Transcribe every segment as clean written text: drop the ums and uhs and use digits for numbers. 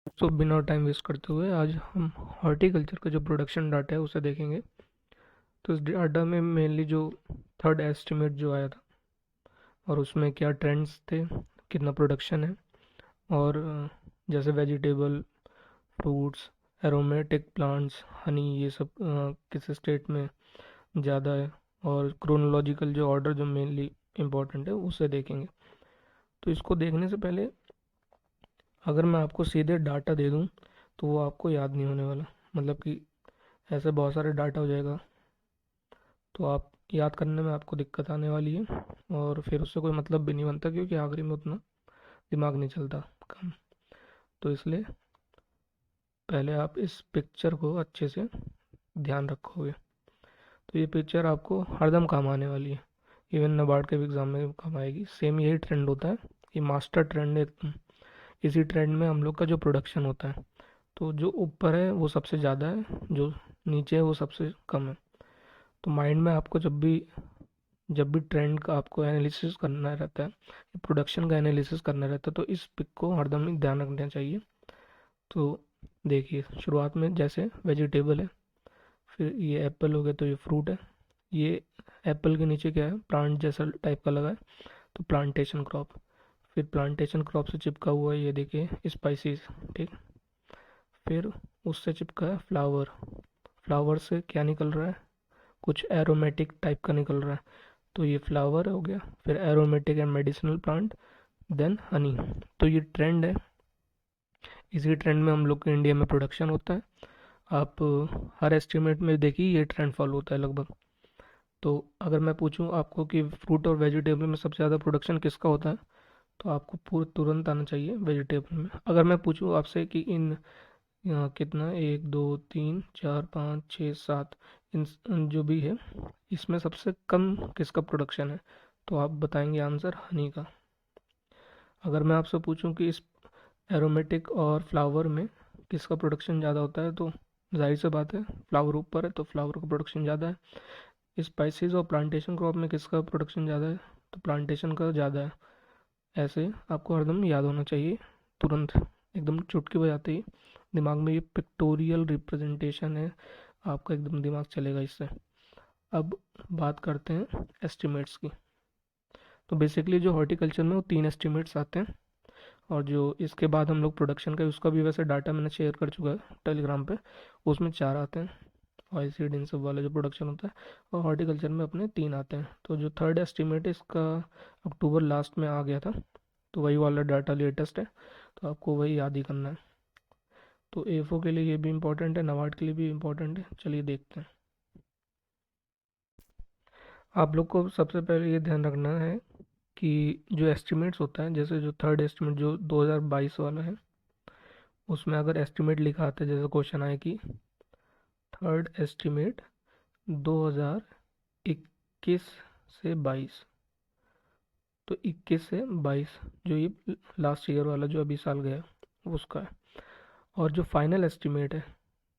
तो बिना time waste करते हुए आज हम हॉर्टिकल्चर का जो प्रोडक्शन डाटा है उसे देखेंगे। तो इस डाटा में मेनली जो थर्ड एस्टिमेट जो आया था और उसमें क्या ट्रेंड्स थे, कितना प्रोडक्शन है, और जैसे vegetable, fruits, aromatic plants, Honey, ये सब किस स्टेट में ज़्यादा है, और क्रोनोलॉजिकल जो ऑर्डर जो मेनली इम्पोर्टेंट है उसे देखेंगे। तो इसको देखने से पहले अगर मैं आपको सीधे डाटा दे दूं तो वो आपको याद नहीं होने वाला। मतलब कि ऐसे बहुत सारे डाटा हो जाएगा तो आप याद करने में आपको दिक्कत आने वाली है, और फिर उससे कोई मतलब भी नहीं बनता क्योंकि आखिरी में उतना दिमाग नहीं चलता काम। तो इसलिए पहले आप इस पिक्चर को अच्छे से ध्यान रखोगे तो ये पिक्चर आपको हरदम काम आने वाली है। इवन नाबार्ड के भी एग्ज़ाम में काम आएगी। सेम यही ट्रेंड होता है, ये मास्टर ट्रेंड है एकदम। इसी ट्रेंड में हम लोग का जो प्रोडक्शन होता है, तो जो ऊपर है वो सबसे ज़्यादा है, जो नीचे है वो सबसे कम है। तो माइंड में आपको जब भी ट्रेंड का आपको एनालिसिस करना रहता है, प्रोडक्शन का एनालिसिस करना रहता है, तो इस पिक को हरदम ही ध्यान रखना चाहिए। तो देखिए, शुरुआत में जैसे वेजिटेबल है, फिर ये एप्पल हो गया तो ये फ्रूट है। ये एप्पल के नीचे क्या है, प्लांट जैसा टाइप का लगा है, तो प्लांटेशन क्रॉप। फिर प्लांटेशन क्रॉप से चिपका हुआ है ये देखिए स्पाइसेस, ठीक। फिर उससे चिपका है फ्लावर। फ्लावर से क्या निकल रहा है, कुछ एरोमेटिक टाइप का निकल रहा है, तो ये फ्लावर हो गया। फिर aromatic and medicinal plant, then honey. तो ये ट्रेंड है, इसी ट्रेंड में हम लोग के इंडिया में प्रोडक्शन होता है। आप हर एस्टिमेट में देखिए ये ट्रेंड फॉलो होता है लगभग। तो अगर मैं पूछूं आपको कि फ्रूट और वेजिटेबल में सबसे ज़्यादा प्रोडक्शन किसका होता है, तो आपको पूरा तुरंत आना चाहिए वेजिटेबल में। अगर मैं पूछूं आपसे कि इन कितना, एक दो तीन चार पाँच छः सात, इन जो भी है इसमें सबसे कम किसका प्रोडक्शन है, तो आप बताएंगे आंसर हनी का। अगर मैं आपसे पूछूं कि इस एरोमेटिक और फ्लावर में किसका प्रोडक्शन ज़्यादा होता है, तो जाहिर सी बात है फ्लावर ऊपर है तो फ्लावर का प्रोडक्शन ज़्यादा है। स्पाइसेस और प्लांटेशन क्रॉप में किसका प्रोडक्शन ज़्यादा है, तो प्लांटेशन का ज़्यादा है। ऐसे आपको हरदम याद होना चाहिए, तुरंत एकदम चुटकी बजाते ही दिमाग में ये पिक्टोरियल रिप्रेजेंटेशन है, आपका एकदम दिमाग चलेगा इससे। अब बात करते हैं एस्टिमेट्स की। तो बेसिकली जो हॉर्टिकल्चर में वो तीन एस्टिमेट्स आते हैं, और जो इसके बाद हम लोग प्रोडक्शन का उसका भी वैसे डाटा मैंने शेयर कर चुका है टेलीग्राम पे। उसमें चार आते हैं, ऑयल सीड इन सब वाला जो प्रोडक्शन होता है, और हॉर्टिकल्चर में अपने तीन आते हैं। तो जो थर्ड एस्टिमेट है इसका अक्टूबर लास्ट में आ गया था, तो वही वाला डाटा लेटेस्ट है, तो आपको वही याद ही करना है। तो एफओ के लिए ये भी इम्पोर्टेंट है, नबार्ड के लिए भी इम्पोर्टेंट है। चलिए देखते हैं। आप लोग को सबसे पहले ये ध्यान रखना है कि जो एस्टिमेट्स होता है, जैसे जो थर्ड एस्टिमेट जो 2022 वाला है, उसमें अगर एस्टिमेट लिखा आता है, जैसे क्वेश्चन आए कि थर्ड एस्टिमेट 2021 से 22, तो 21 से 22 जो ये लास्ट ईयर वाला जो अभी साल गया उसका है। और जो फाइनल एस्टिमेट है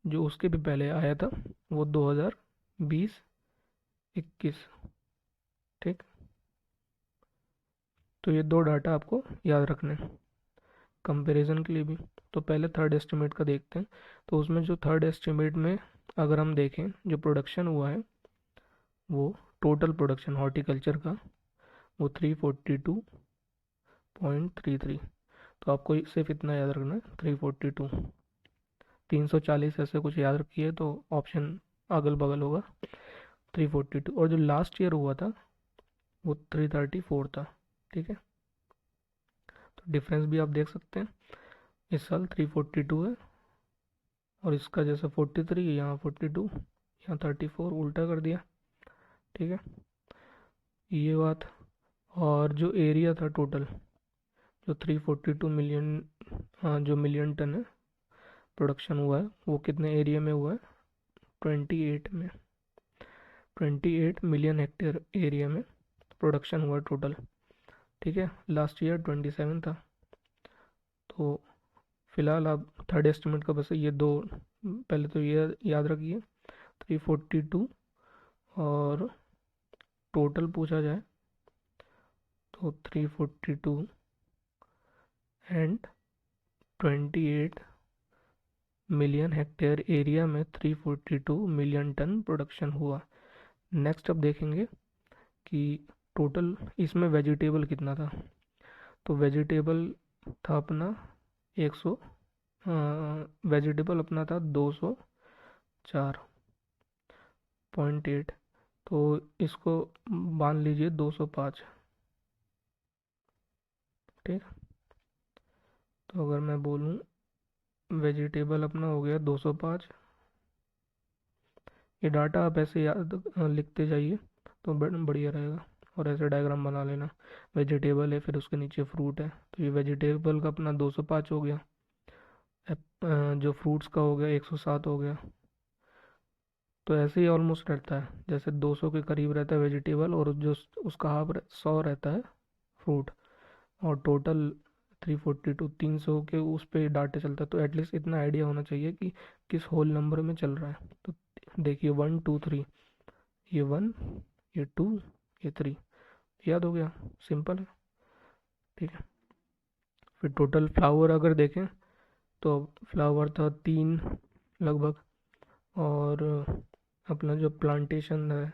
जो उसके भी पहले आया था, वो 2020-21, ठीक। तो ये दो डाटा आपको याद रखने हैं कंपैरिजन के लिए भी। तो पहले थर्ड एस्टिमेट का देखते हैं। तो उसमें जो थर्ड एस्टिमेट में अगर हम देखें जो प्रोडक्शन हुआ है, वो टोटल प्रोडक्शन हॉर्टिकल्चर का वो 342.33। तो आपको सिर्फ इतना याद रखना है, 342। 340 ऐसे कुछ याद रखिए तो ऑप्शन अगल बगल होगा। 342, और जो लास्ट ईयर हुआ था वो 334 था, ठीक है। तो डिफरेंस भी आप देख सकते हैं, इस साल 342 है, और इसका जैसे 43, यहाँ 42, यहाँ 34, उल्टा कर दिया, ठीक है। ये बात। और जो एरिया था टोटल, जो 342 मिलियन, हाँ जो मिलियन टन है प्रोडक्शन हुआ है, वो कितने एरिया में हुआ है, 28 में। 28 मिलियन हेक्टेयर एरिया में प्रोडक्शन हुआ टोटल, ठीक है। लास्ट ईयर 27 था। तो फिलहाल आप थर्ड एस्टिमेट का बस ये दो पहले तो ये याद रखिए, 342, और टोटल पूछा जाए तो 342 एंड 28 मिलियन हेक्टेयर एरिया में 342 मिलियन टन प्रोडक्शन हुआ। नेक्स्ट अब देखेंगे कि टोटल इसमें वेजिटेबल कितना था। तो वेजिटेबल था अपना 100, वेजिटेबल अपना था 204.8। तो इसको मान लीजिए 205। ठीक। तो अगर मैं बोलूँ वेजिटेबल अपना हो गया 205, ये डाटा आप ऐसे याद लिखते जाइए तो बढ़िया रहेगा। और ऐसे डायग्राम बना लेना, वेजिटेबल है फिर उसके नीचे फ्रूट है, तो ये वेजिटेबल का अपना 205 हो गया। जो फ्रूट्स का हो गया 107 हो गया। तो ऐसे ही ऑलमोस्ट रहता है, जैसे 200 के करीब रहता है वेजिटेबल, और जो उसका हाफ 100 रहता है फ्रूट, और टोटल 342 300 के उस पे डाटा चलता है। तो एटलीस्ट इतना आइडिया होना चाहिए कि किस होल नंबर में चल रहा है। तो देखिए 1 2 3, ये 1, ये 2, ये 3, याद हो गया, सिंपल है। ठीक है। फिर टोटल फ्लावर अगर देखें तो फ्लावर था 3 लगभग, और अपना जो प्लांटेशन है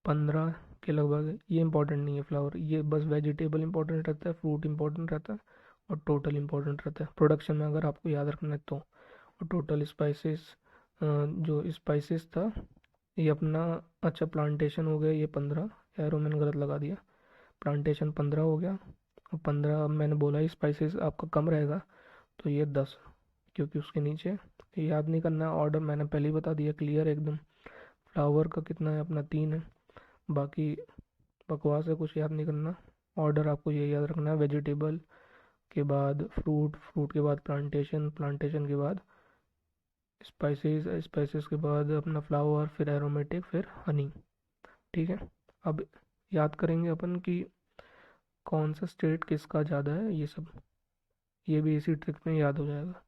15 के लगभग है। ये इंपॉर्टेंट नहीं है फ्लावर, ये बस वेजिटेबल इंपॉर्टेंट रहता है, फ्रूट इंपॉर्टेंट रहता है, और टोटल इंपॉर्टेंट रहता है प्रोडक्शन में अगर आपको याद रखना है तो। और टोटल स्पाइसेस, जो स्पाइसेस था ये अपना, अच्छा प्लांटेशन हो गया ये 15, एरो मैंने गलत लगा दिया, प्लांटेशन 15 हो गया। और 15 मैंने बोला स्पाइसेस आपका कम रहेगा, तो ये 10, क्योंकि उसके नीचे ये याद नहीं करना, ऑर्डर मैंने पहले ही बता दिया क्लियर एकदम। फ्लावर का कितना है अपना 3 है, बाकी बकवास है, कुछ याद नहीं करना। ऑर्डर आपको ये याद रखना है, वेजिटेबल के बाद फ्रूट, फ्रूट के बाद प्लांटेशन, प्लांटेशन के बाद स्पाइसेस, स्पाइसेस के बाद अपना फ्लावर, फिर एरोमेटिक, फिर हनी। ठीक है। अब याद करेंगे अपन कि कौन सा स्टेट किसका ज़्यादा है, ये सब, ये भी इसी ट्रिक में याद हो जाएगा।